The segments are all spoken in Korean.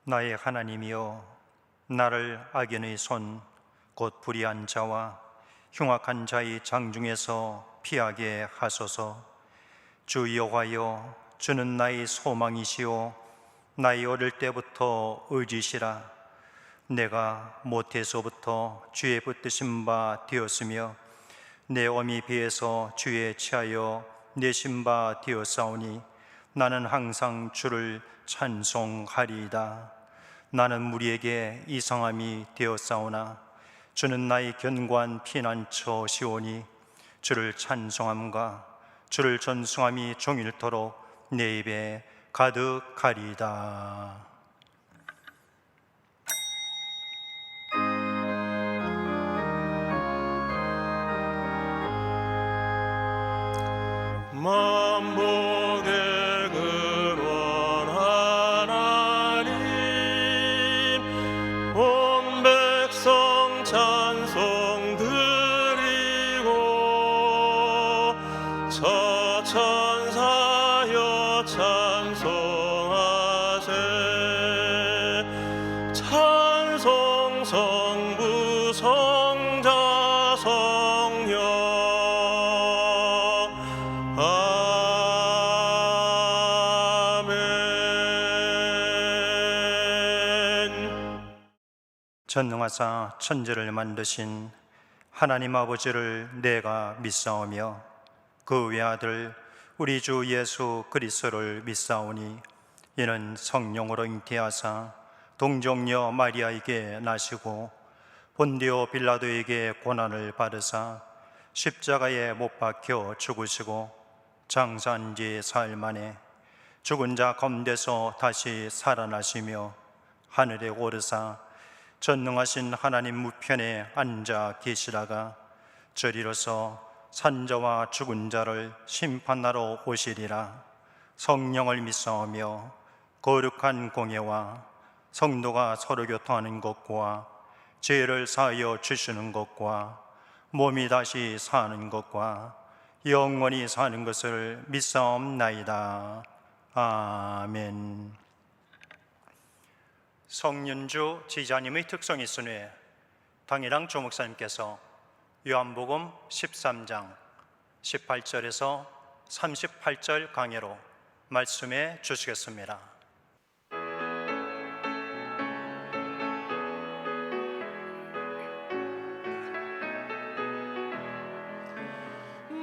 나의 하나님이여, 나를 악인의 손 곧 불의한 자와 흉악한 자의 장중에서 피하게 하소서. 주 여호와여, 주는 나의 소망이시오 나의 어릴 때부터 의지시라. 내가 모태에서부터 주의 붙드신 바 되었으며 내 어미 배에서 주의 취하여 내신 바 되었사오니 나는 항상 주를 찬송하리이다. 나는 무리에게 이상함이 되었사오나 주는 나의 견고한 피난처시오니 주를 찬송함과 주를 전숭함이 종일토록 내 입에 가득하리이다. 만복의 근원 하나님, 온 백성 찬송 드리고 저천사여 찬송하세. 찬송 성부 성자 성령 전능하사 천지를 만드신 하나님 아버지를 내가 믿사오며 그 외아들 우리 주 예수 그리스도를 믿사오니 이는 성령으로 잉태하사 동정녀 마리아에게 나시고 본디오 빌라도에게 고난을 받으사 십자가에 못 박혀 죽으시고 장사한 지 사흘 만에 죽은 자 가운데서 다시 살아나시며 하늘에 오르사 전능하신 하나님 우편에 앉아 계시다가 저리로서 산자와 죽은 자를 심판하러 오시리라. 성령을 믿사오며 거룩한 공예와 성도가 서로 교통하는 것과 죄를 사하여 주시는 것과 몸이 다시 사는 것과 영원히 사는 것을 믿사옵나이다. 아멘. 성윤주 지자님의 특성이 있으니 당일랑 조목사님께서 요한복음 13장 18절에서 38절 강해로 말씀해 주시겠습니다.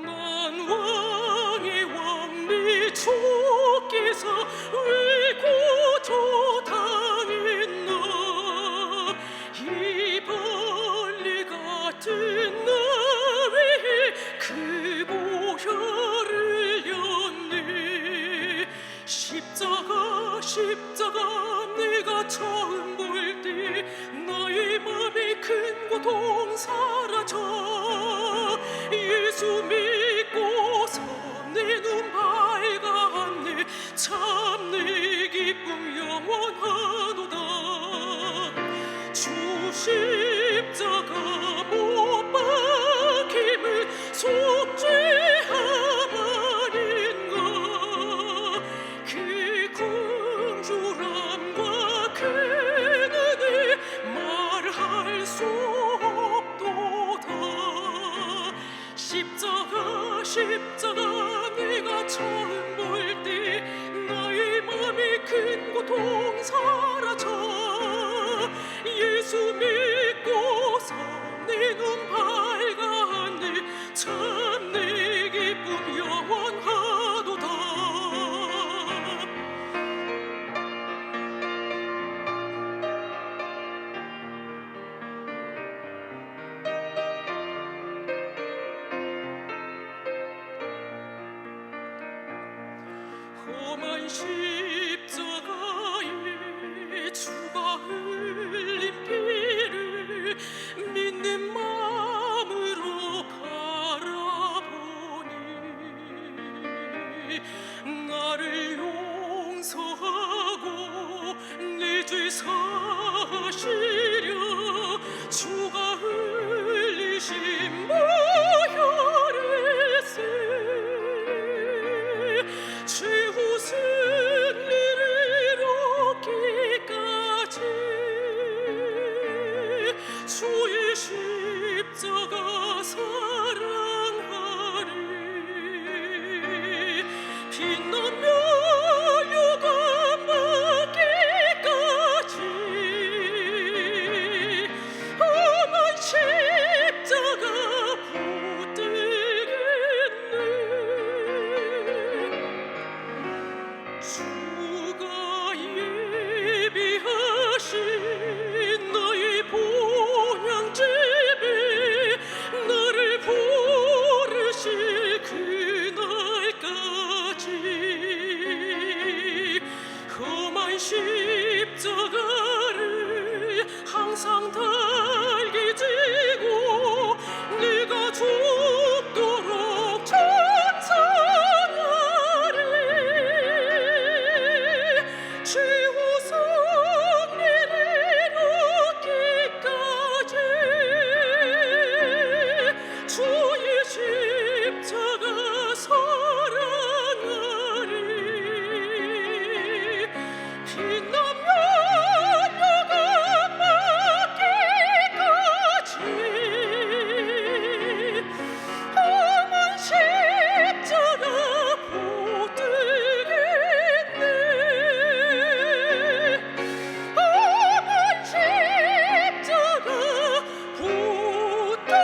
만왕의 왕리 주께서 왜 구조당했나. 이 벌레 같은 나위에 그 보혈을 렸네. 십자가 내가 처음 볼 때 나의 맘에 큰 고통 사라져. 예수 믿고서 내 눈 밝았네. 참 내 기쁨 영원하도다. 주 십자가 못 박힘은 속죄함 아닌가. 그 긍휼함과 그 은혜 말할 수 없도다. 십자가 내가 처음 볼 때 나의 맘에 큰 고통 사라져. 예수 믿고서 내 눈 밝았네. 참 내 기쁨 영원하도다. 험한 십자가에 주가 흘린 피를 믿는 마음으로 바라보니 나를 용서하고 내 죄 사시려 주가 흘리신 보혈의 새. 죄 웃은 주가 예비하신 너의 본향집에 나를 부르실 그날까지 험한 십자가를 항상 달게 지고 내가 죽도록 찬송하리. 최후 승리를 얻기까지 주의 십자가 사랑하리. 빛나면 영광 받기까지 험한 십자가 붙들겠네. 험한 십자가 붙들겠네.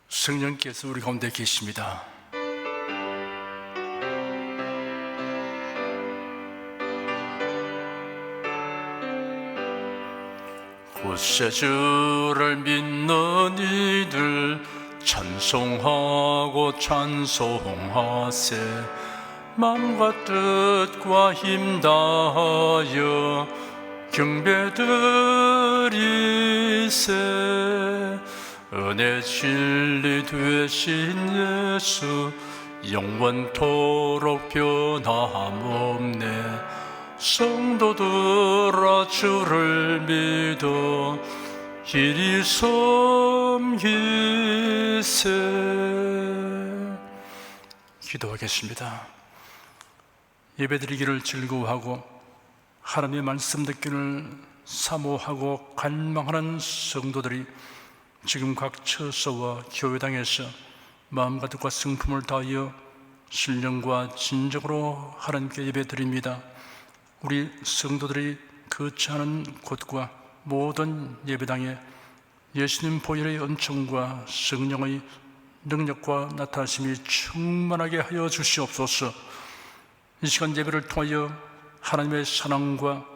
성령께서 우리 가운데 계십니다. 구세주를 믿는 이들 찬송하고 찬송하세. 마음과 뜻과 힘 다하여 경배드리세. 은혜 진리 되신 예수 영원토록 변함없네. 성도들아 주를 믿어 길이 섬기세. 기도하겠습니다. 예배드리기를 즐거워하고 하나님의 말씀 듣기를 사모하고 갈망하는 성도들이 지금 각 처소와 교회당에서 마음과 뜻과 성품을 다하여 신령과 진정으로 하나님께 예배드립니다. 우리 성도들이 거처하는 곳과 모든 예배당에 예수님 보혈의 은총과 성령의 능력과 나타나심이 충만하게 하여 주시옵소서. 이 시간 예배를 통하여 하나님의 사랑과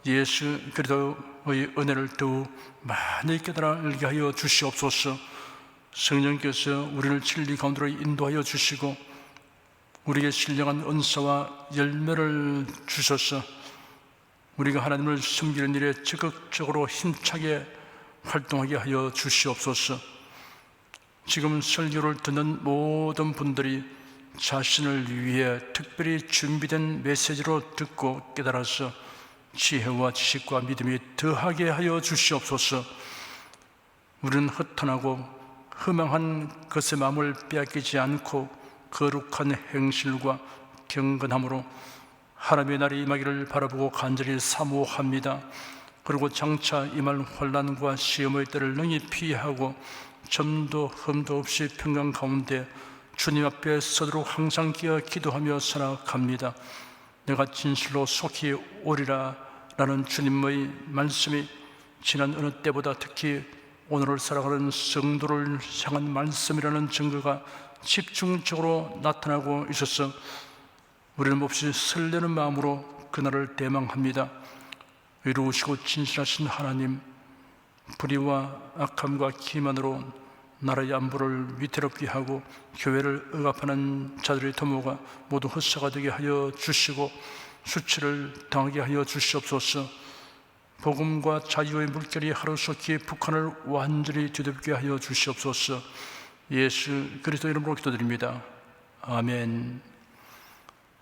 예수 그리스도의 은혜를 더욱 많이 깨달아 알게 하여 주시옵소서. 성령께서 우리를 진리 가운데로 인도하여 주시고 우리에게 신령한 은사와 열매를 주셔서 우리가 하나님을 섬기는 일에 적극적으로 힘차게 활동하게 하여 주시옵소서. 지금 설교를 듣는 모든 분들이 자신을 위해 특별히 준비된 메시지로 듣고 깨달아서 지혜와 지식과 믿음이 더하게 하여 주시옵소서. 우리는 허탄하고 허망한 것의 마음을 빼앗기지 않고 거룩한 행실과 경건함으로 하나님의 날이 임하기를 바라보고 간절히 사모합니다. 그리고 장차 임할 환난과 시험의 때를 능히 피하고 점도 흠도 없이 평강 가운데 주님 앞에 서도록 항상 끼어 기도하며 살아갑니다. 내가 진실로 속히 오리라 라는 주님의 말씀이 지난 어느 때보다 특히 오늘을 살아가는 성도를 향한 말씀이라는 증거가 집중적으로 나타나고 있어서 우리는 몹시 설레는 마음으로 그날을 대망합니다. 의로우시고 진실하신 하나님, 불의와 악함과 기만으로 나라의 안보를 위태롭게 하고 교회를 억압하는 자들의 도모가 모두 헛사가 되게 하여 주시고 수치를 당하게 하여 주시옵소서. 복음과 자유의 물결이 하루속히 북한을 완전히 뒤덮게 하여 주시옵소서. 예수 그리스도 이름으로 기도드립니다. 아멘.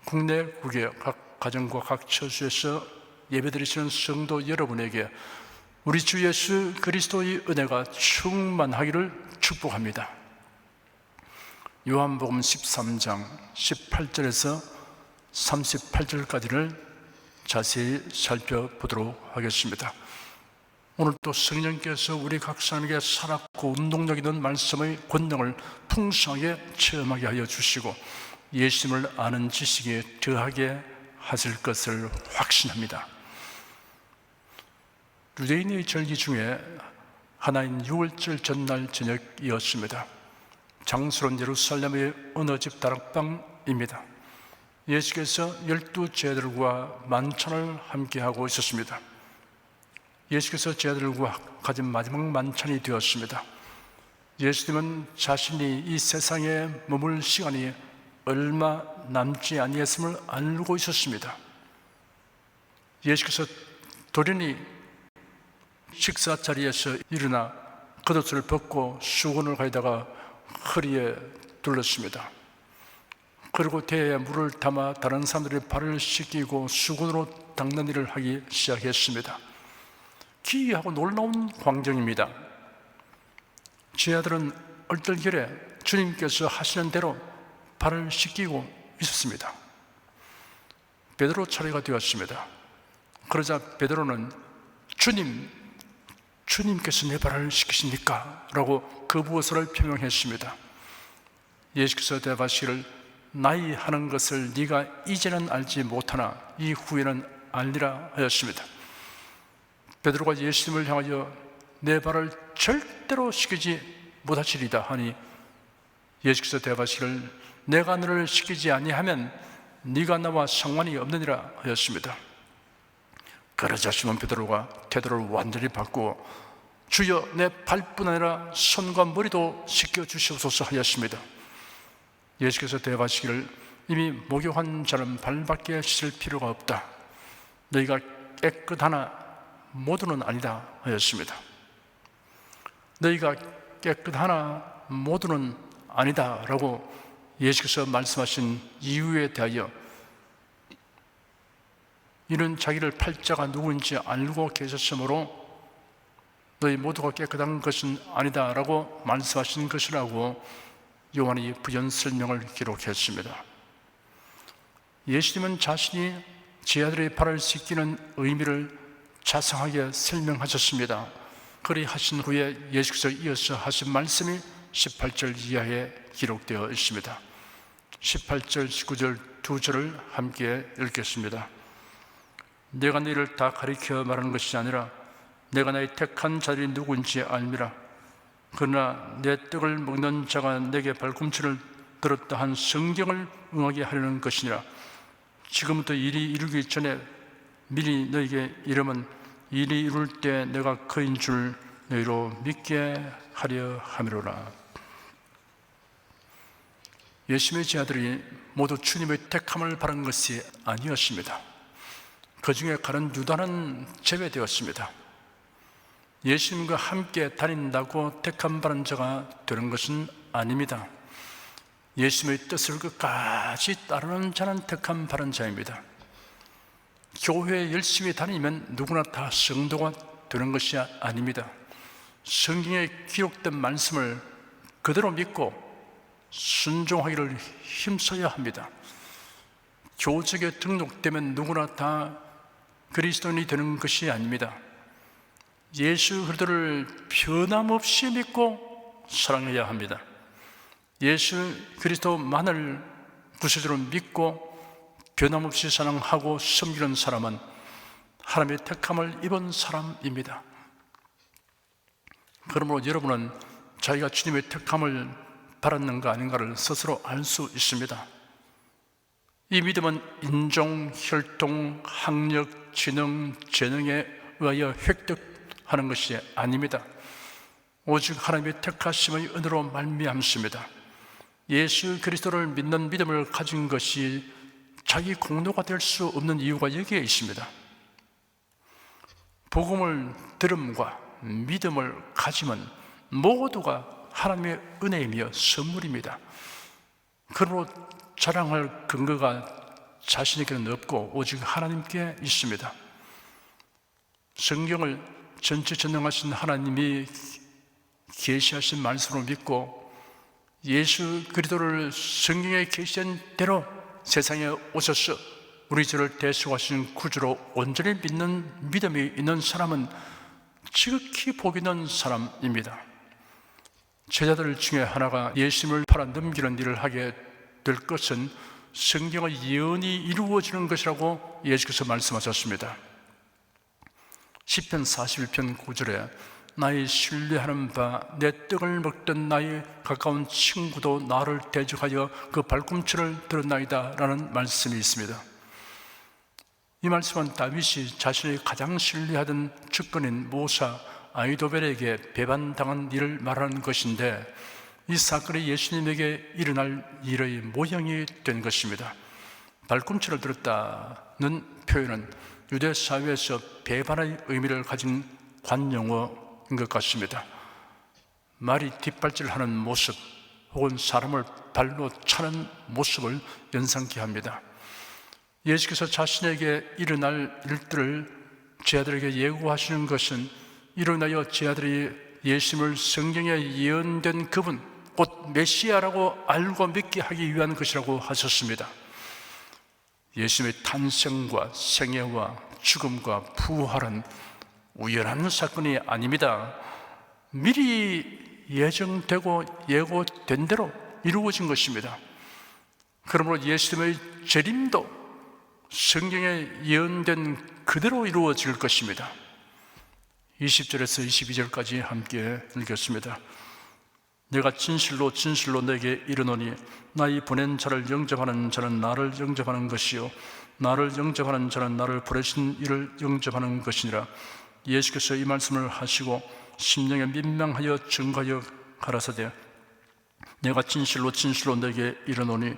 국내 국외 각 가정과 각 처소에서 예배드리시는 성도 여러분에게 우리 주 예수 그리스도의 은혜가 충만하기를 축복합니다. 요한복음 13장 18절에서 38절까지를 자세히 살펴보도록 하겠습니다. 오늘 또 성령께서 우리 각 사람에게 살았고 운동력 있는 말씀의 권능을 풍성하게 체험하게 하여 주시고 예수님을 아는 지식에 더하게 하실 것을 확신합니다. 유대인의 절기 중에 하나인 6월절 전날 저녁이었습니다. 장소는 예루살렘의 어느 집 다락방입니다. 예수께서 12 제자들과 만찬을 함께하고 있었습니다. 예수께서 제자들과 가진 마지막 만찬이 되었습니다. 예수님은 자신이 이 세상에 머물 시간이 얼마 남지 아니했음을 알고 있었습니다. 예수께서 돌연히 식사 자리에서 일어나 겉옷을 벗고 수건을 가져다가 허리에 둘렀습니다. 그리고 대에 물을 담아 다른 사람들의 발을 씻기고 수건으로 닦는 일을 하기 시작했습니다. 기이하고 놀라운 광경입니다. 제자들은 얼떨결에 주님께서 하시는 대로 발을 씻기고 있었습니다. 베드로 차례가 되었습니다. 그러자 베드로는 주님께서 내 발을 씻기십니까? 라고 거부의사를 표명했습니다. 예수께서 대답하시기를 나이 하는 것을 네가 이제는 알지 못하나 이후에는 알리라 하였습니다. 베드로가 예수님을 향하여 내 발을 절대로 씻기지 못하시리다 하니 예수께서 대답하시기를 내가 너를 씻기지 아니하면 네가 나와 상관이 없느니라 하였습니다. 그러자 시몬 베드로가 태도를 완전히 바꾸어 주여 내 발뿐 아니라 손과 머리도 씻겨 주시옵소서 하였습니다. 예수께서 대답하시기를 이미 목욕한 자는 발밖에 씻을 필요가 없다. 너희가 깨끗하나 모두는 아니다 하였습니다. 너희가 깨끗하나 모두는 아니다 라고 예수께서 말씀하신 이유에 대하여 이는 자기를 팔자가 누구인지 알고 계셨으므로 너희 모두가 깨끗한 것은 아니다 라고 말씀하신 것이라고 요한이 부연 설명을 기록했습니다. 예수님은 자신이 제자들의 발을 씻기는 의미를 자상하게 설명하셨습니다. 그리 하신 후에 예수께서 이어서 하신 말씀이 18절 이하에 기록되어 있습니다. 18절, 19절 두 절을 함께 읽겠습니다. 내가 너희를 다 가리켜 말하는 것이 아니라 내가 나의 택한 자들이 누구인지 알미라. 그러나 내 떡을 먹는 자가 내게 발꿈치를 들었다 한 성경을 응하게 하려는 것이니라. 지금부터 일이 이루기 전에 미리 너에게 이르면 일이 이룰 때 내가 그인 줄 너희로 믿게 하려 함이로라. 예수님의 제자들이 모두 주님의 택함을 바란 것이 아니었습니다. 그 중에 가는 유다는 제외되었습니다. 예수님과 함께 다닌다고 택함 바른 자가 되는 것은 아닙니다. 예수님의 뜻을 끝까지 따르는 자는 택함 바른 자입니다. 교회에 열심히 다니면 누구나 다 성도가 되는 것이 아닙니다. 성경에 기록된 말씀을 그대로 믿고 순종하기를 힘써야 합니다. 교직에 등록되면 누구나 다 그리스도인이 되는 것이 아닙니다. 예수 그리스도를 변함없이 믿고 사랑해야 합니다. 예수 그리스도만을 구세주로 믿고 변함없이 사랑하고 섬기는 사람은 하나님의 택함을 입은 사람입니다. 그러므로 여러분은 자기가 주님의 택함을 받았는가 아닌가를 스스로 알 수 있습니다. 이 믿음은 인종, 혈통, 학력, 지능, 재능에 의하여 획득하는 것이 아닙니다. 오직 하나님의 택하심의 은혜로 말미암습니다. 예수 그리스도를 믿는 믿음을 가진 것이 자기 공로가 될 수 없는 이유가 여기에 있습니다. 복음을 들음과 믿음을 가짐은 모두가 하나님의 은혜이며 선물입니다. 그러므로 자랑할 근거가 자신에게는 없고 오직 하나님께 있습니다. 성경을 전지전능하신 하나님이 계시하신 말씀으로 믿고 예수 그리스도를 성경에 계시한 대로 세상에 오셔서 우리 죄를 대속하신 구주로 온전히 믿는 믿음이 있는 사람은 지극히 복 있는 사람입니다. 제자들 중에 하나가 예수님을 팔아 넘기는 일을 하게 될 것은 성경의 예언이 이루어지는 것이라고 예수께서 말씀하셨습니다. 시편 41편 9절에 나의 신뢰하는 바 내 떡을 먹던 나의 가까운 친구도 나를 대적하여 그 발꿈치를 들었나이다 라는 말씀이 있습니다. 이 말씀은 다윗이 자신이 가장 신뢰하던 측근인 모사 아히도벨에게 배반당한 일을 말하는 것인데, 이 사건이 예수님에게 일어날 일의 모형이 된 것입니다. 발꿈치를 들었다는 표현은 유대 사회에서 배반의 의미를 가진 관용어인 것 같습니다. 말이 뒷발질하는 모습 혹은 사람을 발로 차는 모습을 연상케 합니다. 예수께서 자신에게 일어날 일들을 제 아들에게 예고하시는 것은 이로 인하여 제 아들이 예수님을 성경에 예언된 그분, 곧 메시아라고 알고 믿게 하기 위한 것이라고 하셨습니다. 예수님의 탄생과 생애와 죽음과 부활은 우연한 사건이 아닙니다. 미리 예정되고 예고된 대로 이루어진 것입니다. 그러므로 예수님의 재림도 성경에 예언된 그대로 이루어질 것입니다. 20절에서 22절까지 함께 읽겠습니다. 내가 진실로 진실로 내게 이르노니 나의 보낸 자를 영접하는 자는 나를 영접하는 것이요 나를 영접하는 자는 나를 보내신 이를 영접하는 것이니라. 예수께서 이 말씀을 하시고 심령에 민망하여 증거하여 가라사대 내가 진실로 진실로 내게 이르노니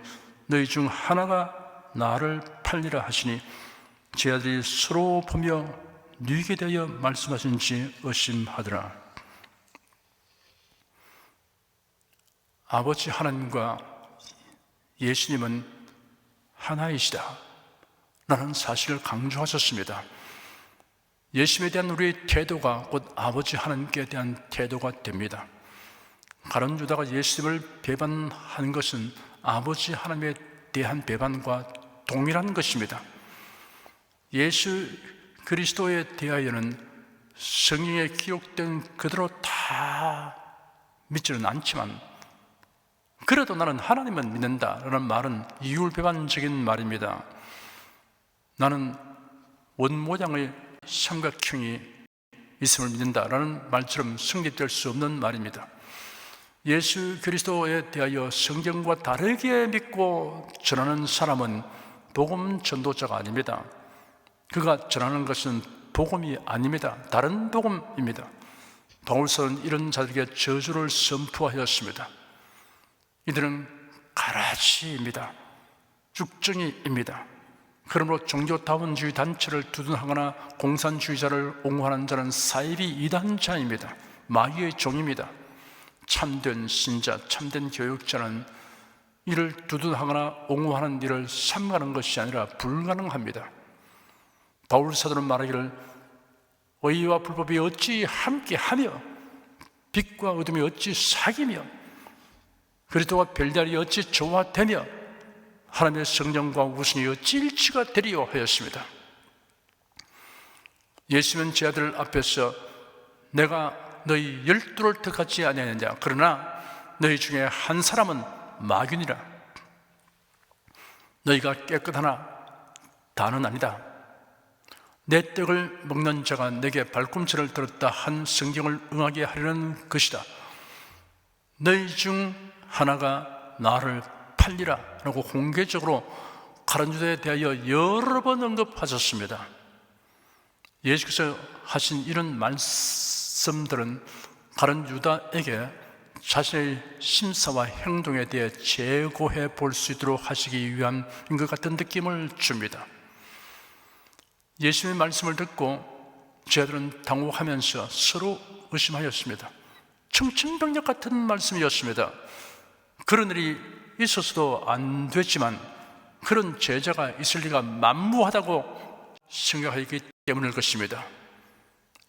너희 중 하나가 나를 팔리라 하시니 제 아들이 서로 보며 누이게 되어 말씀하신지 의심하더라. 아버지 하나님과 예수님은 하나이시다 라는 사실을 강조하셨습니다. 예수님에 대한 우리의 태도가 곧 아버지 하나님께 대한 태도가 됩니다. 가룟 유다가 예수님을 배반한 것은 아버지 하나님에 대한 배반과 동일한 것입니다. 예수 그리스도에 대하여는 성경에 기록된 그대로 다 믿지는 않지만 그래도 나는 하나님을 믿는다라는 말은 이율배반적인 말입니다. 나는 원모양의 삼각형이 있음을 믿는다라는 말처럼 성립될 수 없는 말입니다. 예수 그리스도에 대하여 성경과 다르게 믿고 전하는 사람은 복음 전도자가 아닙니다. 그가 전하는 것은 복음이 아닙니다. 다른 복음입니다. 바울서는 이런 자들에게 저주를 선포하였습니다. 이들은 가라지입니다. 쭉정이입니다. 그러므로 종교다원주의 단체를 두둔하거나 공산주의자를 옹호하는 자는 사이비 이단자입니다. 마귀의 종입니다. 참된 신자, 참된 교육자는 이를 두둔하거나 옹호하는 일을 삼가는 것이 아니라 불가능합니다. 바울 사도는 말하기를 의와 불법이 어찌 함께하며 빛과 어둠이 어찌 사귀며 그리스도와 별달이 어찌 조화되며 하나님의 성령과 우순이 어찌 일치가 되리요 하였습니다. 예수님은 제 아들 앞에서 내가 너희 12를 택하지 아니하느냐 그러나 너희 중에 한 사람은 마귀니라. 너희가 깨끗하나 다는 아니다. 내 떡을 먹는 자가 내게 발꿈치를 들었다 한 성경을 응하게 하려는 것이다. 너희 중 하나가 나를 팔리라 라고 공개적으로 가룟 유다에 대하여 여러 번 언급하셨습니다. 예수께서 하신 이런 말씀들은 가룟 유다에게 자신의 심사와 행동에 대해 재고해 볼 수 있도록 하시기 위함인 것 같은 느낌을 줍니다. 예수님의 말씀을 듣고 제자들은 당혹하면서 서로 의심하였습니다. 청천벽력 같은 말씀이었습니다. 그런 일이 있어서도 안 됐지만 그런 제자가 있을 리가 만무하다고 생각하기 때문일 것입니다.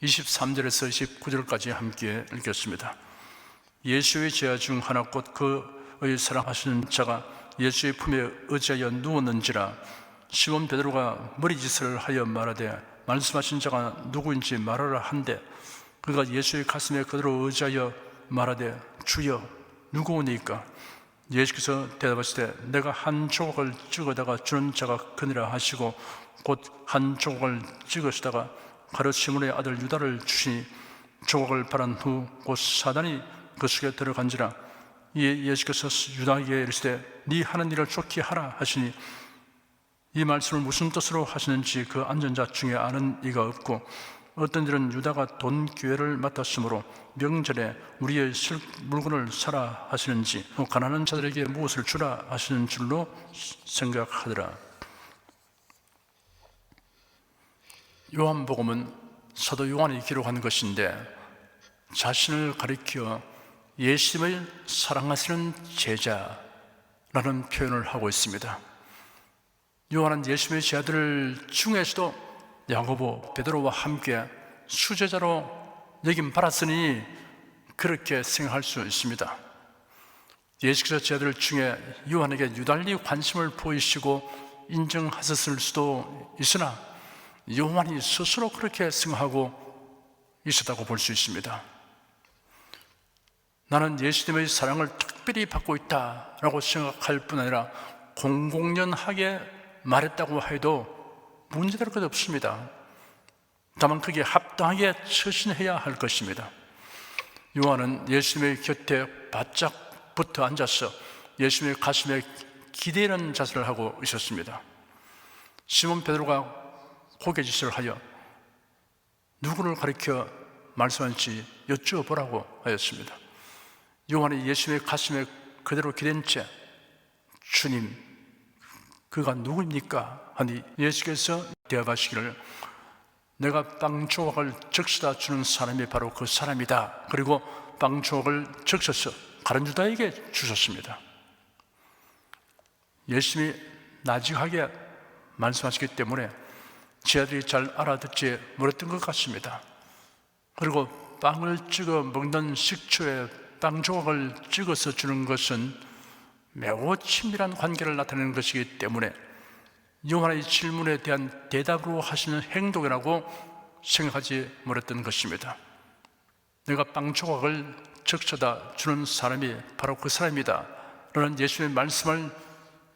23절에서 29절까지 함께 읽겠습니다. 예수의 제자 중 하나 곧 그의 사랑하시는 자가 예수의 품에 의지하여 누웠는지라. 시몬 베드로가 머리짓을 하여 말하되 말씀하신 자가 누구인지 말하라 한데 그가 예수의 가슴에 그대로 의지하여 말하되 주여 누구오니까? 예수께서 대답하실 때 내가 한 조각을 찍어다가 주는 자가 그니라 하시고 곧 한 조각을 찍으시다가 가룟 시몬의 아들 유다를 주시니 조각을 바란 후 곧 사단이 그 속에 들어간지라. 이에 예수께서 유다에게 이르시되 네 하는 일을 좋게 하라 하시니 이 말씀을 무슨 뜻으로 하시는지 그 앉은 자 중에 아는 이가 없고 어떤 일은 유다가 돈 기회를 맡았으므로 명절에 우리의 물건을 사라 하시는지 또 가난한 자들에게 무엇을 주라 하시는 줄로 생각하더라. 요한복음은 사도 요한이 기록한 것인데 자신을 가리켜 예수님을 사랑하시는 제자라는 표현을 하고 있습니다. 요한은 예수님의 제자들 중에서도 야고보, 베드로와 함께 수제자로 여김 받았으니 그렇게 생각할 수 있습니다. 예수께서 제자들 중에 요한에게 유달리 관심을 보이시고 인정하셨을 수도 있으나 요한이 스스로 그렇게 생각하고 있었다고 볼 수 있습니다. 나는 예수님의 사랑을 특별히 받고 있다라고 생각할 뿐 아니라 공공연하게 말했다고 해도 문제될 것 없습니다. 다만 그게 합당하게 처신해야 할 것입니다. 요한은 예수님의 곁에 바짝 붙어 앉아서 예수님의 가슴에 기대는 자세를 하고 있었습니다. 시몬 베드로가 고개짓을 하여 누구를 가리켜 말씀하는지 여쭈어보라고 하였습니다. 요한이 예수님의 가슴에 그대로 기댄 채 주님, 그가 누구입니까? 하니 예수께서 대답하시기를 내가 빵 조각을 적셔다 주는 사람이 바로 그 사람이다. 그리고 빵 조각을 적셔서 가룟 유다에게 주셨습니다. 예수님이 나직하게 말씀하시기 때문에 제자들이 잘 알아듣지 못했던 것 같습니다. 그리고 빵을 찍어 먹는 식초에 빵 조각을 찍어서 주는 것은 매우 친밀한 관계를 나타내는 것이기 때문에 요한의 질문에 대한 대답으로 하시는 행동이라고 생각하지 못했던 것입니다. 내가 빵 조각을 적셔다 주는 사람이 바로 그 사람이다 라는 예수님의 말씀을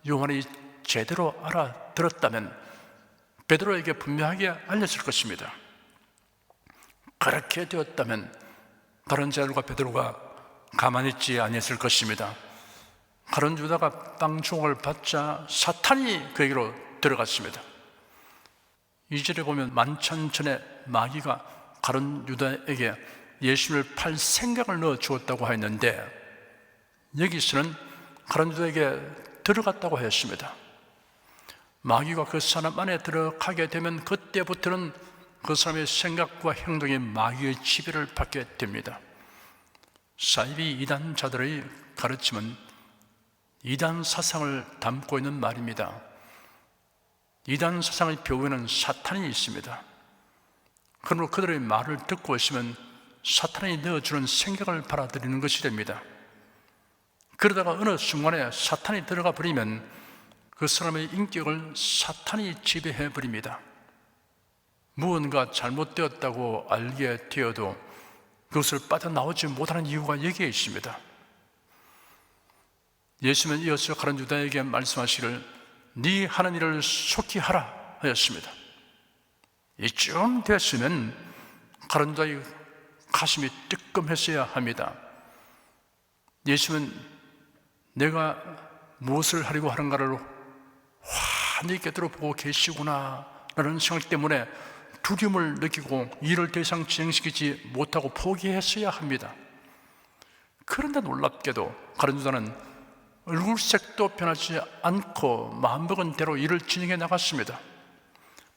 요한이 제대로 알아들었다면 베드로에게 분명하게 알렸을 것입니다. 그렇게 되었다면 다른 제자들과 베드로가 가만히 있지 아니했을 것입니다. 가룟 유다가 빵 조각을 받자 사탄이 그에게로 들어갔습니다. 2절에 보면 만찬전에 마귀가 가룟 유다에게 예수님을 팔 생각을 넣어 주었다고 하였는데 여기서는 가룟 유다에게 들어갔다고 하였습니다. 마귀가 그 사람 안에 들어가게 되면 그때부터는 그 사람의 생각과 행동이 마귀의 지배를 받게 됩니다. 사이비 이단자들의 가르침은 이단 사상을 담고 있는 말입니다. 이단 사상의 묘에는 사탄이 있습니다. 그러므로 그들의 말을 듣고 있으면 사탄이 넣어주는 생각을 받아들이는 것이 됩니다. 그러다가 어느 순간에 사탄이 들어가 버리면 그 사람의 인격을 사탄이 지배해 버립니다. 무언가 잘못되었다고 알게 되어도 그것을 빠져나오지 못하는 이유가 여기에 있습니다. 예수님은 이어서 가룟 유다에게 말씀하시기를 네 하는 일을 속히 하라 하였습니다. 이쯤 됐으면 가룟 유다의 가슴이 뜨끔했어야 합니다. 예수님은 내가 무엇을 하려고 하는가를 환히 꿰뚫어보고 계시구나 라는 생각 때문에 두려움을 느끼고 일을 더 이상 진행시키지 못하고 포기했어야 합니다. 그런데 놀랍게도 가룟 유다는 얼굴색도 변하지 않고 마음먹은 대로 일을 진행해 나갔습니다.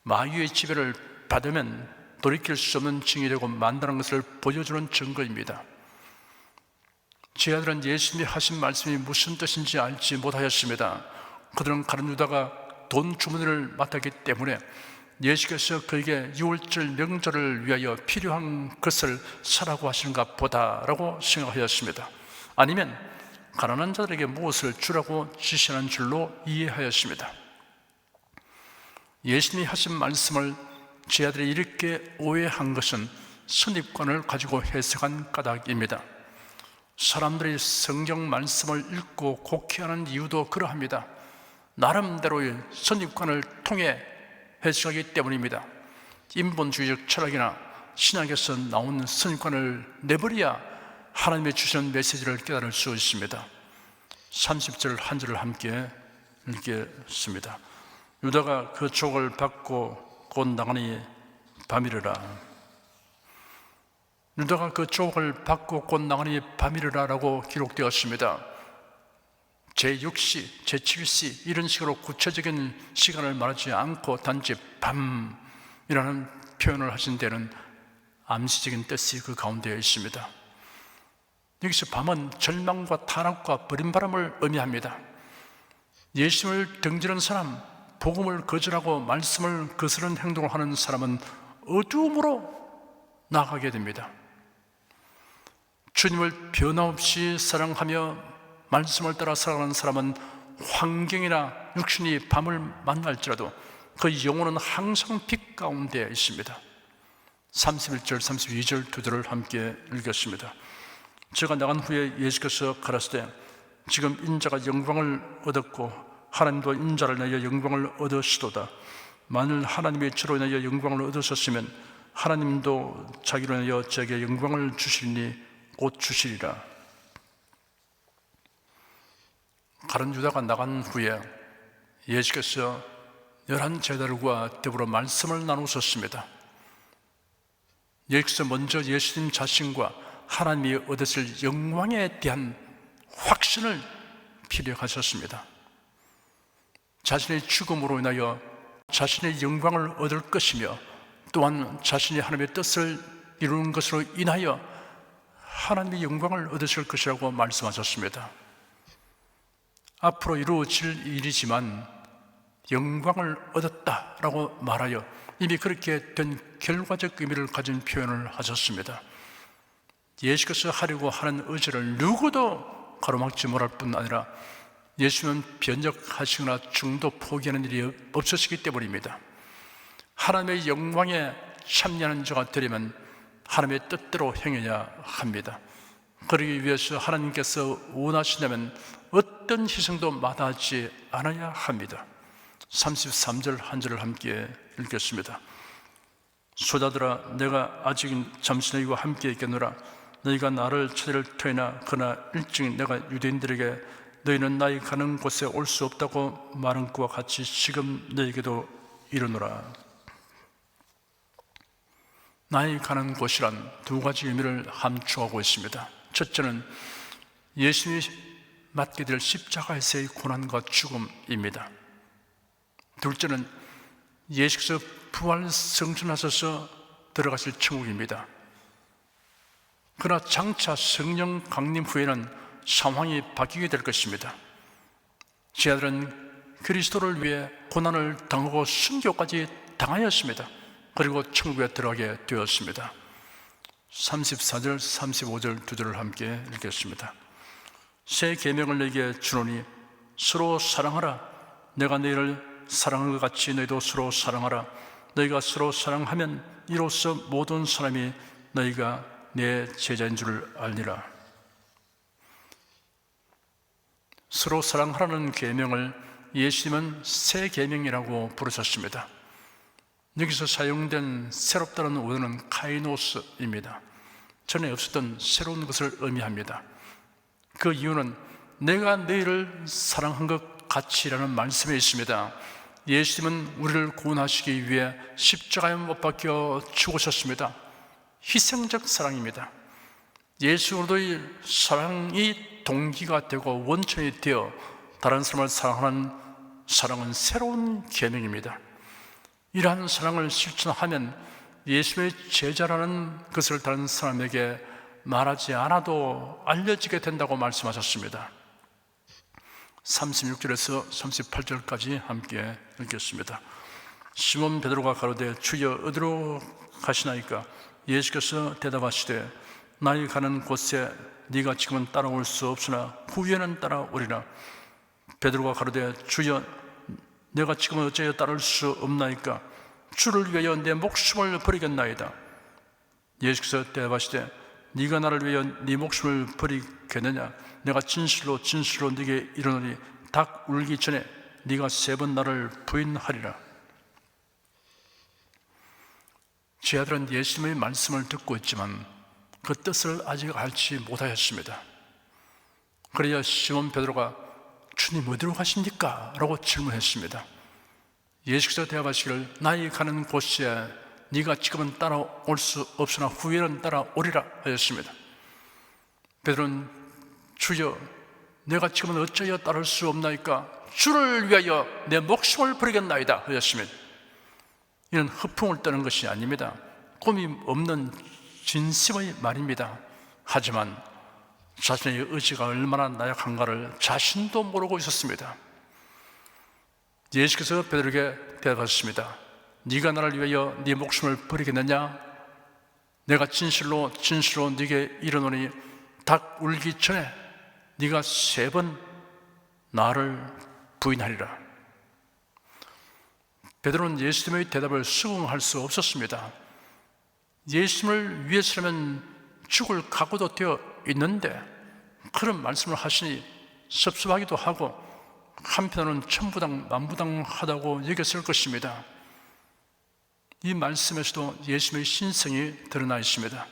마귀의 지배를 받으면 돌이킬 수 없는 증이 되고 만다는 것을 보여주는 증거입니다. 제자들은 예수님이 하신 말씀이 무슨 뜻인지 알지 못하였습니다. 그들은 가룟 유다가 돈 주머니를 맡았기 때문에 예수께서 그에게 유월절 명절을 위하여 필요한 것을 사라고 하시는가 보다라고 생각하였습니다. 아니면 가난한 자들에게 무엇을 주라고 지시하는 줄로 이해하였습니다. 예수님이 하신 말씀을 제자들이 이렇게 오해한 것은 선입관을 가지고 해석한 까닭입니다. 사람들이 성경 말씀을 읽고 곡해하는 이유도 그러합니다. 나름대로의 선입관을 통해 해석하기 때문입니다. 인본주의적 철학이나 신학에서 나온 선입관을 내버려야 하나님의 주시는 메시지를 깨달을 수 있습니다. 30절 한 절을 함께 읽겠습니다. 유다가 그 족을 받고 곧 나가니 밤이르라. 유다가 그 족을 받고 곧 나가니 밤이르라 라고 기록되었습니다. 제6시, 제7시 이런 식으로 구체적인 시간을 말하지 않고 단지 밤이라는 표현을 하신 데는 암시적인 뜻이 그 가운데에 있습니다. 여기서 밤은 절망과 탄압과 버림바람을 의미합니다. 예수님을 등지는 사람, 복음을 거절하고 말씀을 거스르는 행동을 하는 사람은 어두움으로 나가게 됩니다. 주님을 변함없이 사랑하며 말씀을 따라 살아가는 사람은 환경이나 육신이 밤을 만날지라도 그 영혼은 항상 빛 가운데 있습니다. 31절, 32절 두 절을 함께 읽겠습니다. 제가 나간 후에 예수께서 가라사대 지금 인자가 영광을 얻었고 하나님도 인자를 인하여 영광을 얻으시도다. 만일 하나님이 저로 인하여 영광을 얻으셨으면 하나님도 자기로 인하여 저에게 영광을 주시리니 곧 주시리라. 가룟 유다가 나간 후에 예수께서 11 제자들과 더불어 말씀을 나누셨습니다. 여기서 먼저 예수님 자신과 하나님이 얻으실 영광에 대한 확신을 피력하셨습니다. 자신의 죽음으로 인하여 자신의 영광을 얻을 것이며 또한 자신이 하나님의 뜻을 이루는 것으로 인하여 하나님의 영광을 얻으실 것이라고 말씀하셨습니다. 앞으로 이루어질 일이지만 영광을 얻었다라고 말하여 이미 그렇게 된 결과적 의미를 가진 표현을 하셨습니다. 예수께서 하려고 하는 의지를 누구도 가로막지 못할 뿐 아니라 예수님은 변역하시거나 중도 포기하는 일이 없으시기 때문입니다. 하나님의 영광에 참여하는 자가 되려면 하나님의 뜻대로 행해야 합니다. 그러기 위해서 하나님께서 원하신다면 어떤 희생도 마다하지 않아야 합니다. 33절 한 절을 함께 읽겠습니다. 소자들아 내가 아직 잠시 너희와 함께 있겠노라. 너희가 나를 찾을 터이나 그러나 일찍 내가 유대인들에게 너희는 나의 가는 곳에 올 수 없다고 말한 것과 같이 지금 너희에게도 이르노라. 나의 가는 곳이란 두 가지 의미를 함축하고 있습니다. 첫째는 예수님이 맡게 될 십자가에서의 고난과 죽음입니다. 둘째는 예수께서 부활 승천하셔서 들어가실 천국입니다. 그러나 장차 성령 강림 후에는 상황이 바뀌게 될 것입니다. 제자들은 그리스도를 위해 고난을 당하고 순교까지 당하였습니다. 그리고 천국에 들어가게 되었습니다. 34절, 35절 두 절을 함께 읽겠습니다. 새 계명을 너희에게 주노니 서로 사랑하라. 내가 너희를 사랑한 것 같이 너희도 서로 사랑하라. 너희가 서로 사랑하면 이로써 모든 사람이 너희가 내 제자인 줄을 알리라. 서로 사랑하라는 계명을 예수님은 새 계명이라고 부르셨습니다. 여기서 사용된 새롭다는 원어는 카이노스입니다. 전에 없었던 새로운 것을 의미합니다. 그 이유는 내가 너희를 사랑한 것 같이라는 말씀에 있습니다. 예수님은 우리를 구원하시기 위해 십자가에 못 박혀 죽으셨습니다. 희생적 사랑입니다. 예수로의 사랑이 동기가 되고 원천이 되어 다른 사람을 사랑하는 사랑은 새로운 계명입니다. 이러한 사랑을 실천하면 예수의 제자라는 것을 다른 사람에게 말하지 않아도 알려지게 된다고 말씀하셨습니다. 36절에서 38절까지 함께 읽겠습니다. 시몬 베드로가 가로되 주여 어디로 가시나이까? 예수께서 대답하시되 나의 가는 곳에 네가 지금은 따라올 수 없으나 후에는 따라오리라. 베드로가 가로되 주여 내가 지금 어찌하여 따를 수 없나이까? 주를 위하여 내 목숨을 버리겠나이다. 예수께서 대답하시되 네가 나를 위하여 네 목숨을 버리겠느냐? 내가 진실로 진실로 네게 이르노니 닭 울기 전에 네가 3번 나를 부인하리라. 제 아들은 예수님의 말씀을 듣고 있지만 그 뜻을 아직 알지 못하였습니다. 그래야 시몬 베드로가 주님 어디로 가십니까? 라고 질문했습니다. 예수께서 대답하시기를 나의 가는 곳에 네가 지금은 따라올 수 없으나 후에는 따라오리라 하였습니다. 베드로는 주여 내가 지금은 어찌하여 따를 수 없나이까? 주를 위하여 내 목숨을 버리겠나이다 하였습니다. 이는 허풍을 떠는 것이 아닙니다. 꿈이 없는 진심의 말입니다. 하지만 자신의 의지가 얼마나 나약한가를 자신도 모르고 있었습니다. 예수께서 베드로에게 대답하셨습니다. 네가 나를 위하여 네 목숨을 버리겠느냐? 내가 진실로 진실로 네게 이르노니 닭 울기 전에 네가 3번 나를 부인하리라. 베드로는 예수님의 대답을 수긍할 수 없었습니다. 예수님을 위해서라면 죽을 각오도 되어 있는데 그런 말씀을 하시니 섭섭하기도 하고 한편으로는 천부당 만부당하다고 여겼을 것입니다. 이 말씀에서도 예수님의 신성이 드러나 있습니다.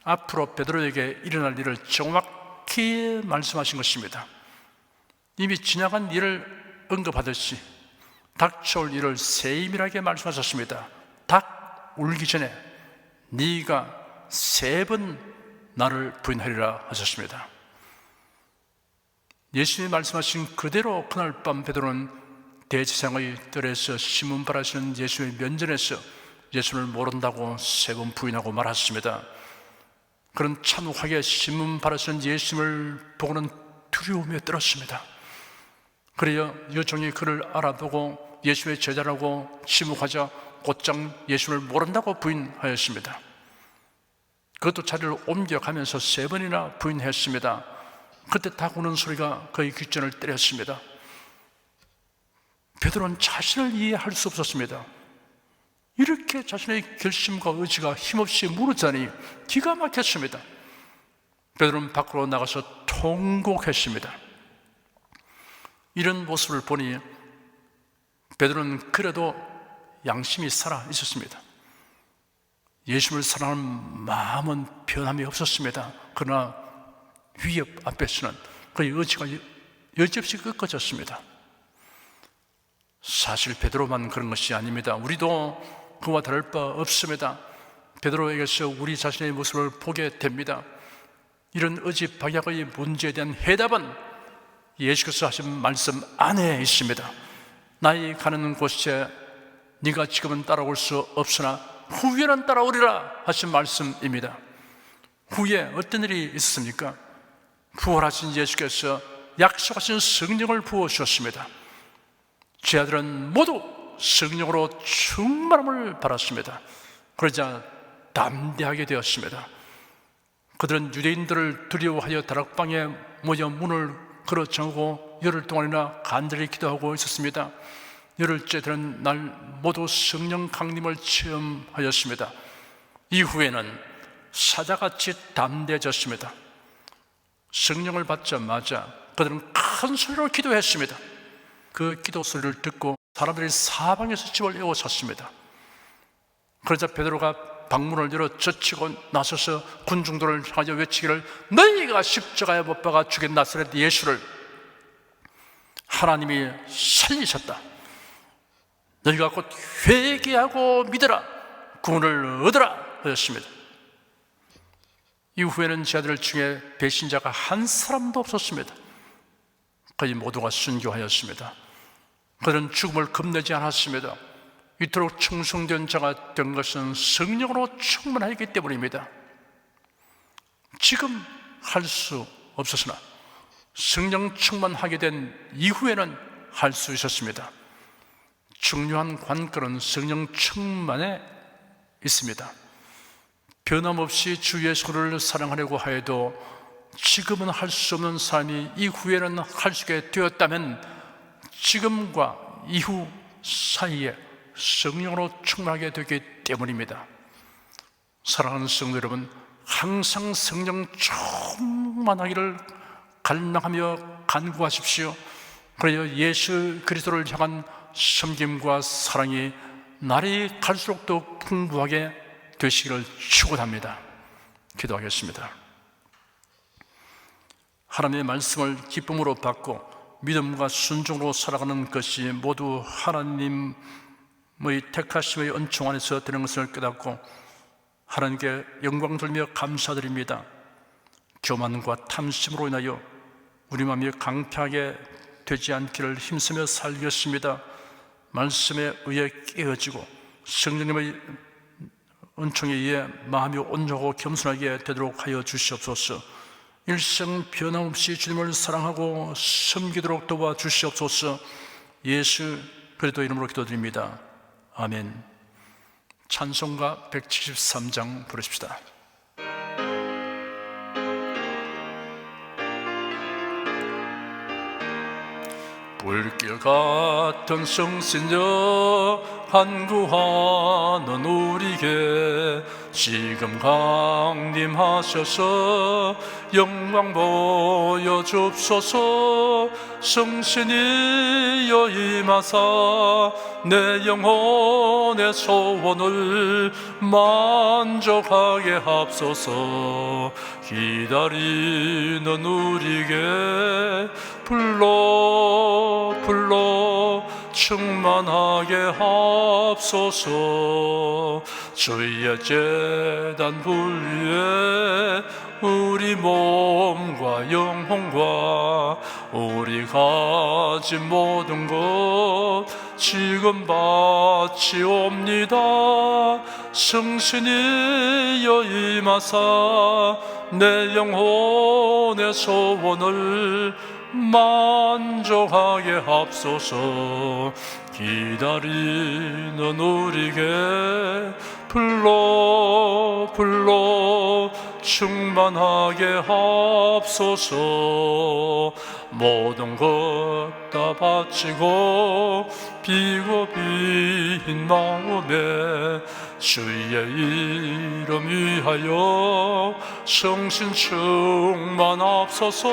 앞으로 베드로에게 일어날 일을 정확히 말씀하신 것입니다. 이미 지나간 일을 언급하듯이 닥쳐올 일을 세밀하게 말씀하셨습니다. 닭 울기 전에 네가 3번 나를 부인하리라 하셨습니다. 예수님이 말씀하신 그대로 그날 밤 베드로는 대제사장의 뜰에서 신문 바라시는 예수의 면전에서 예수를 모른다고 3번 부인하고 말았습니다. 그런 참혹하게 신문 바라시는 예수님을 보고는 두려움에 떨었습니다. 그래야 여종이 그를 알아보고 예수의 제자라고 지목하자 곧장 예수를 모른다고 부인하였습니다. 그것도 자리를 옮겨가면서 3번이나 부인했습니다. 그때 닭 우는 소리가 그의 귓전을 때렸습니다. 베드로는 자신을 이해할 수 없었습니다. 이렇게 자신의 결심과 의지가 힘없이 무너지니 기가 막혔습니다. 베드로는 밖으로 나가서 통곡했습니다. 이런 모습을 보니 베드로는 그래도 양심이 살아 있었습니다. 예수를 사랑하는 마음은 변함이 없었습니다. 그러나 위협 앞에서는 그의 의지가 여지없이 꺾어졌습니다. 사실 베드로만 그런 것이 아닙니다. 우리도 그와 다를 바 없습니다. 베드로에게서 우리 자신의 모습을 보게 됩니다. 이런 의지 박약의 문제에 대한 해답은 예수께서 하신 말씀 안에 있습니다. 나의 가는 곳에 네가 지금은 따라올 수 없으나 후에는 따라오리라 하신 말씀입니다. 후에 어떤 일이 있었습니까? 부활하신 예수께서 약속하신 성령을 부어주셨습니다. 제 아들은 모두 성령으로 충만함을 받았습니다. 그러자 담대하게 되었습니다. 그들은 유대인들을 두려워하여 다락방에 모여 문을 걸어 잠그고 열흘 동안이나 간절히 기도하고 있었습니다. 열흘째 되는 날 모두 성령 강림을 체험하였습니다. 이후에는 사자같이 담대해졌습니다. 성령을 받자마자 그들은 큰 소리로 기도했습니다. 그 기도 소리를 듣고 사람들이 사방에서 집을 에워쌌습니다. 그러자 베드로가 방문을 열어 젖히고 나서서 군중들을 향하여 외치기를 너희가 십자가에 못 박아 죽인 나사렛 예수를 하나님이 살리셨다. 너희가 곧 회개하고 믿어라. 구원을 얻어라 하였습니다. 이후에는 제자들 중에 배신자가 한 사람도 없었습니다. 거의 모두가 순교하였습니다. 그들은 죽음을 겁내지 않았습니다. 이토록 충성된 자가 된 것은 성령으로 충만하기 때문입니다. 지금 할 수 없었으나 성령 충만하게 된 이후에는 할 수 있었습니다. 중요한 관건은 성령 충만에 있습니다. 변함없이 주 예수를 사랑하려고 하여도 지금은 할 수 없는 삶이 이후에는 할 수 있게 되었다면 지금과 이후 사이에 성령으로 충만하게 되기 때문입니다. 사랑하는 성도 여러분, 항상 성령 충만하기를 갈망하며 간구하십시오. 그래야 예수 그리스도를 향한 섬김과 사랑이 날이 갈수록 더 풍부하게 되시기를 축원합니다. 기도하겠습니다. 하나님의 말씀을 기쁨으로 받고 믿음과 순종으로 살아가는 것이 모두 하나님의 택하심의 은총 안에서 되는 것을 깨닫고 하나님께 영광 돌리며 감사드립니다. 교만과 탐심으로 인하여 우리 마음이 강팍하게 되지 않기를 힘쓰며 살겠습니다. 말씀에 의해 깨어지고 성령님의 은총에 의해 마음이 온유하고 겸손하게 되도록 하여 주시옵소서. 일생 변함없이 주님을 사랑하고 섬기도록 도와주시옵소서. 예수 그리스도 이름으로 기도드립니다. 아멘. 찬송가 173장 부르십시다. 불길 같은 성신여 간구하는 우리에게 지금 강림하셔서 영광 보여줍소서. 성신이여 임하사 내 영혼의 소원을 만족하게 합소서. 기다리는 우리에게 불러 충만하게 합소서. 주의 제단 불 위에 우리 몸과 영혼과 우리 가진 모든 것 지금 바치옵니다. 성신이여 임하사 내 영혼의 소원을 만족하게 합소서. 기다리는 우리에게 불러 충만하게 합소서. 모든 것 다 바치고 비고비인 마음에 주의 이름 위하여 성신 충만합소서.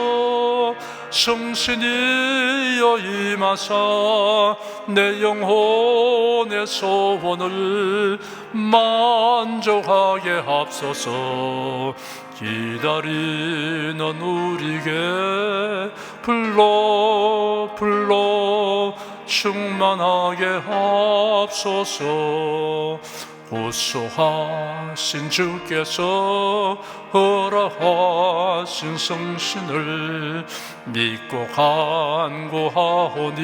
성신이여 임하사 내 영혼의 소원을 만족하게 합소서. 기다리는 우리에게 불러 충만하게 합소서. 호소하신 주께서 허락하신 성신을 믿고 간구하오니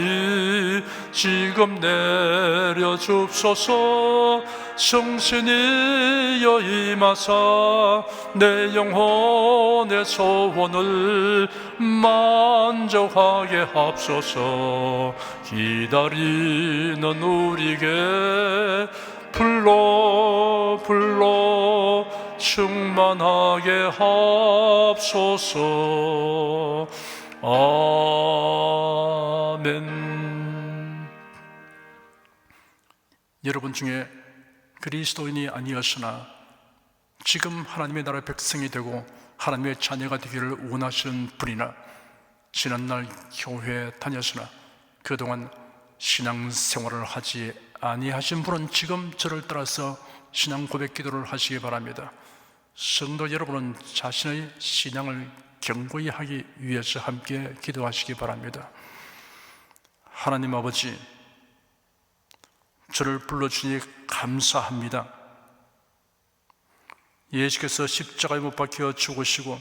지금 내려줍소서. 성신이여 임하사 내 영혼의 소원을 만족하게 합소서. 기다리는 우리에게 불러 충만하게 합소서. 아멘. 여러분 중에 그리스도인이 아니었으나 지금 하나님의 나라 백성이 되고 하나님의 자녀가 되기를 원하시는 분이나 지난날 교회에 다녔으나 그동안 신앙생활을 하지 아니하신 분은 지금 저를 따라서 신앙 고백 기도를 하시기 바랍니다. 성도 여러분은 자신의 신앙을 견고히 하기 위해서 함께 기도하시기 바랍니다. 하나님 아버지, 저를 불러주니 감사합니다. 예수께서 십자가에 못 박혀 죽으시고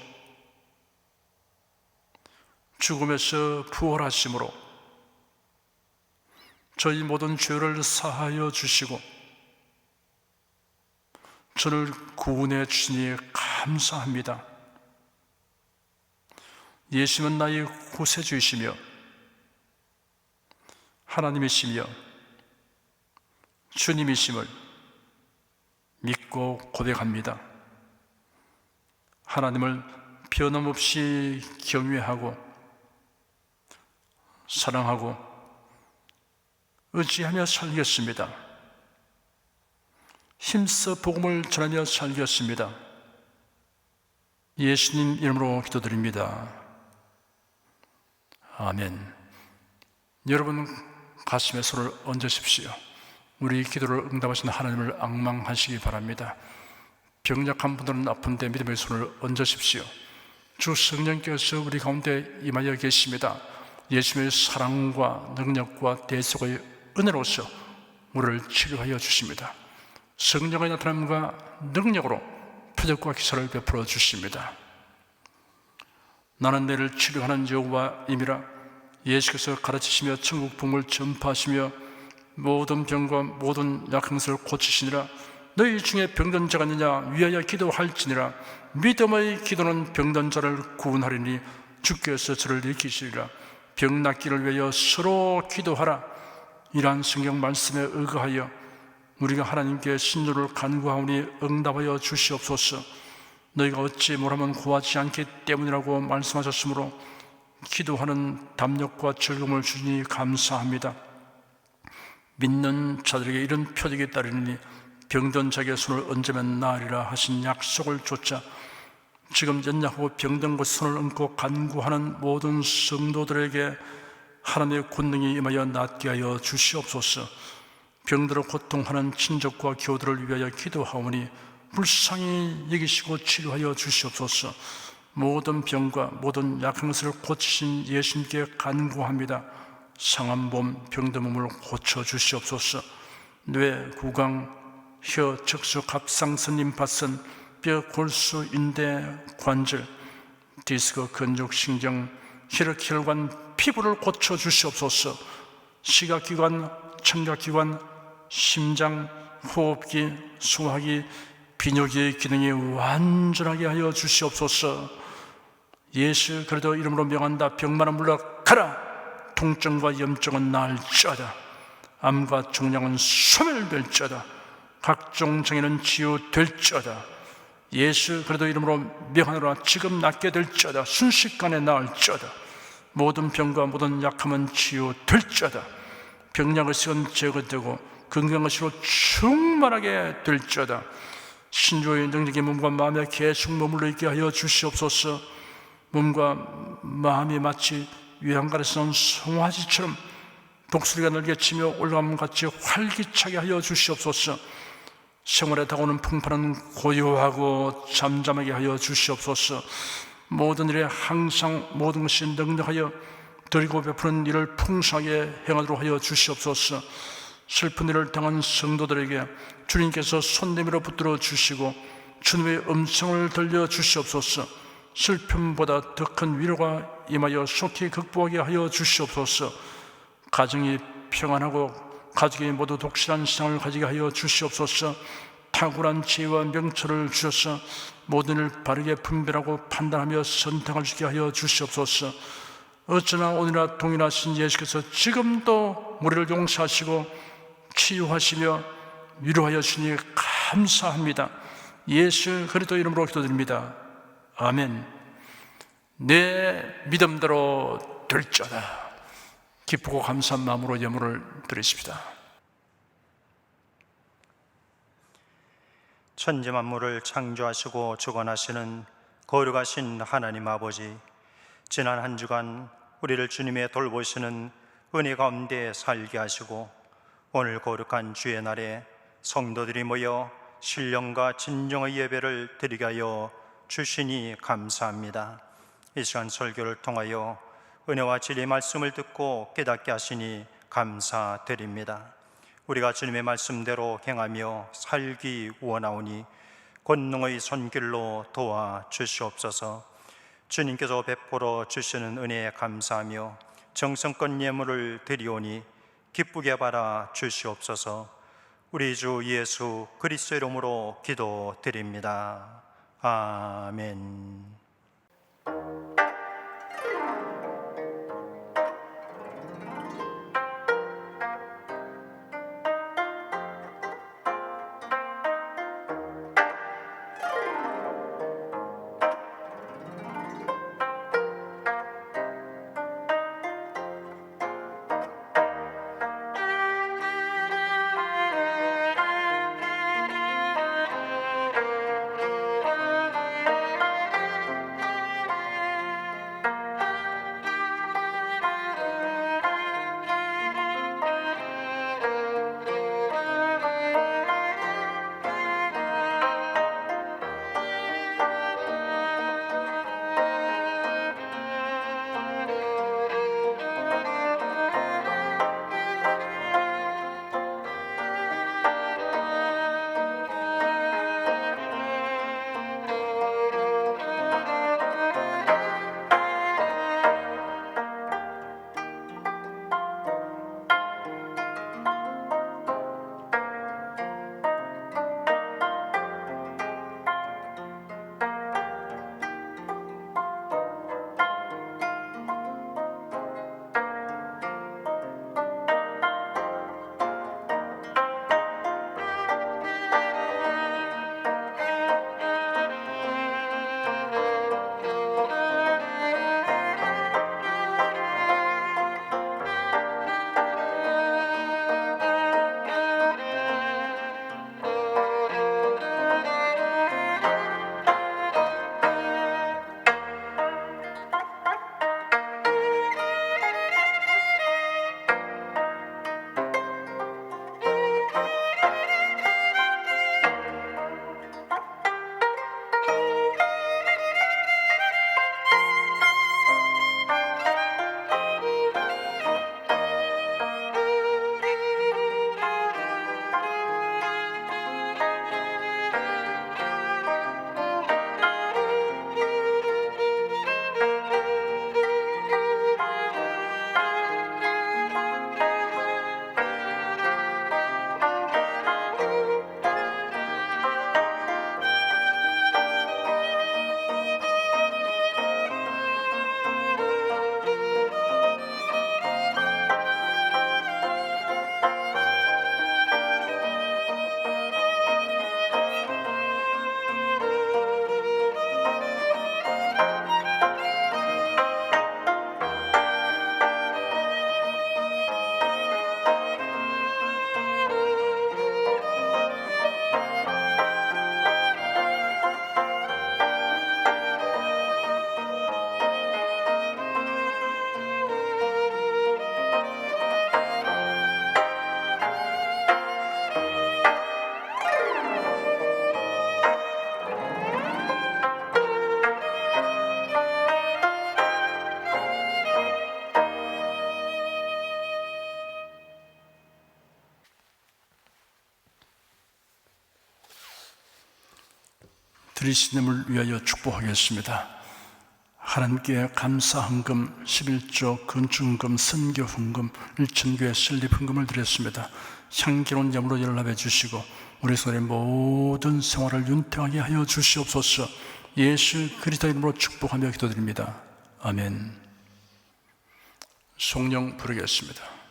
죽음에서 부활하심으로 저희 모든 죄를 사하여 주시고 저를 구원해 주시니 감사합니다. 예수님은 나의 구세주이시며 하나님이시며 주님이심을 믿고 고백합니다. 하나님을 변함없이 경외하고 사랑하고 의지하며 살겠습니다. 힘써 복음을 전하며 살겠습니다. 예수님 이름으로 기도드립니다. 아멘. 여러분 가슴에 손을 얹으십시오. 우리 기도를 응답하시는 하나님을 앙망하시기 바랍니다. 병약한 분들은 아픈데 믿음의 손을 얹으십시오. 주 성령께서 우리 가운데 임하여 계십니다. 예수님의 사랑과 능력과 대속의 은혜로서 우리를 치료하여 주십니다. 성령의 나타남과 능력으로 표적과 기사를 베풀어 주십니다. 나는 너를 치료하는 여호와임이라. 예수께서 가르치시며 천국 복음을 전파하시며 모든 병과 모든 약한 것을 고치시니라. 너희 중에 병든 자가 있느냐 위하여 기도할지니라. 믿음의 기도는 병든 자를 구원하리니 주께서 저를 일으키시리라. 병 낫기를 위하여 서로 기도하라. 이러한 성경 말씀에 의거하여 우리가 하나님께 신조를 간구하오니 응답하여 주시옵소서. 너희가 어찌 뭐라면 구하지 않기 때문이라고 말씀하셨으므로 기도하는 담력과 즐거움을 주시니 감사합니다. 믿는 자들에게 이런 표적이 따르니 병든 자에게 손을 얹으면 나으리라 하신 약속을 좇아 지금 연약하고 병든 곳에 손을 얹고 간구하는 모든 성도들에게 하나님의 권능이 임하여 낫게 하여 주시옵소서. 병들어 고통하는 친족과 교우들을 위하여 기도하오니 불쌍히 여기시고 치료하여 주시옵소서. 모든 병과 모든 약한 것을 고치신 예수님께 간구합니다. 상한 몸, 병든 몸을 고쳐 주시옵소서. 뇌, 구강, 혀, 척수, 갑상선, 림파선, 뼈, 골수, 인대, 관절, 디스크, 근육, 신경, 혈액, 혈관, 피부를 고쳐 주시옵소서. 시각기관, 청각기관, 심장, 호흡기, 소화기, 비뇨기의 기능이 완전하게 하여 주시옵소서. 예수 그리스도 이름으로 명한다. 병만은 물러가라. 통증과 염증은 나을지어다. 암과 종양은 소멸될지어다. 각종 장애는 치유될지어다. 예수 그리스도 이름으로 명하노라. 지금 낫게 될지어다. 순식간에 나을지어다. 모든 병과 모든 약함은 치유될지어다. 병약의 시간 제거되고 건강의 시로 충만하게 될지어다. 신조의 능력이 몸과 마음에 계속 머물러 있게 하여 주시옵소서. 몸과 마음이 마치 위안가에서 나온 송아지처럼 독수리가 날개치며 올라가면 같이 활기차게 하여 주시옵소서. 생활에 다가오는 풍파는 고요하고 잠잠하게 하여 주시옵소서. 모든 일에 항상 모든 것이 능력하여 드리고 베푸는 일을 풍성하게 행하도록 하여 주시옵소서. 슬픈 일을 당한 성도들에게 주님께서 손 내밀어 붙들어 주시고 주님의 음성을 들려 주시옵소서. 슬픔보다 더 큰 위로가 임하여 속히 극복하게 하여 주시옵소서. 가정이 평안하고 가족이 모두 독실한 신앙을 가지게 하여 주시옵소서. 탁월한 지혜와 명철을 주셔서 모든 일을 바르게 분별하고 판단하며 선택할 수 있게 하여 주시옵소서. 어쩌나 오늘이나 동일하신 예수께서 지금도 우리를 용서하시고 치유하시며 위로하여 주시니 감사합니다. 예수 그리스도 이름으로 기도드립니다. 아멘. 내 믿음대로 될지어다. 기쁘고 감사한 마음으로 예물을 드리십시다. 천지 만물을 창조하시고 주관하시는 거룩하신 하나님 아버지, 지난 한 주간 우리를 주님의 돌보시는 은혜 가운데 살게 하시고 오늘 거룩한 주의 날에 성도들이 모여 신령과 진정의 예배를 드리게 하여 주시니 감사합니다. 이 시간 설교를 통하여 은혜와 진리의 말씀을 듣고 깨닫게 하시니 감사드립니다. 우리가 주님의 말씀대로 행하며 살기 원하오니 권능의 손길로 도와 주시옵소서. 주님께서 베풀어 주시는 은혜에 감사하며 정성껏 예물을 드리오니 기쁘게 받아 주시옵소서. 우리 주 예수 그리스도 이름으로 기도드립니다. 아멘. 드리시님을 위하여 축복하겠습니다. 하나님께 감사헌금, 11조, 건축헌금, 선교헌금, 일천교회 설립헌금을 드렸습니다. 향기로운 예물로 연락해 주시고 우리 손의 모든 생활을 윤택하게 하여 주시옵소서. 예수 그리스도의 이름으로 축복하며 기도드립니다. 아멘. 송령 부르겠습니다.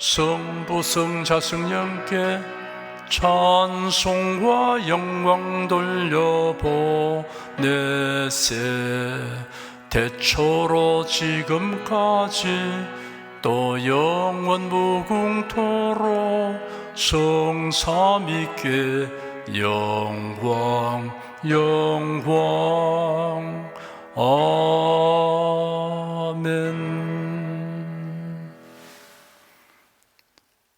성부 성자 성령께 찬송과 영광 돌려보내세. 대초로 지금까지 또 영원 무궁토록 성삼위께 영광 영광. 아멘.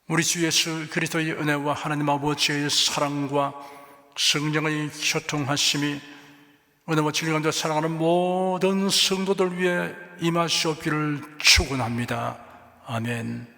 우리 주 예수 그리스도의 은혜와 하나님 아버지의 사랑과 성령의 교통하심이 은혜와 진리 가운데 사랑하는 모든 성도들 위해 임하시옵기를 축원합니다. 아멘.